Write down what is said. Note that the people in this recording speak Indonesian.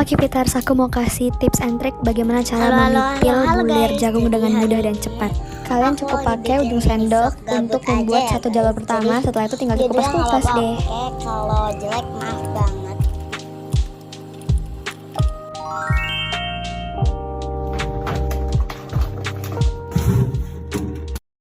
Kipiters, aku mau kasih tips and trick bagaimana cara memipil bulir jagung dengan mudah dan cepat. Kalian cukup pakai ujung sendok untuk membuat satu jalur pertama, setelah itu tinggal dikupas-kupas deh. Kalau jelek maaf bang.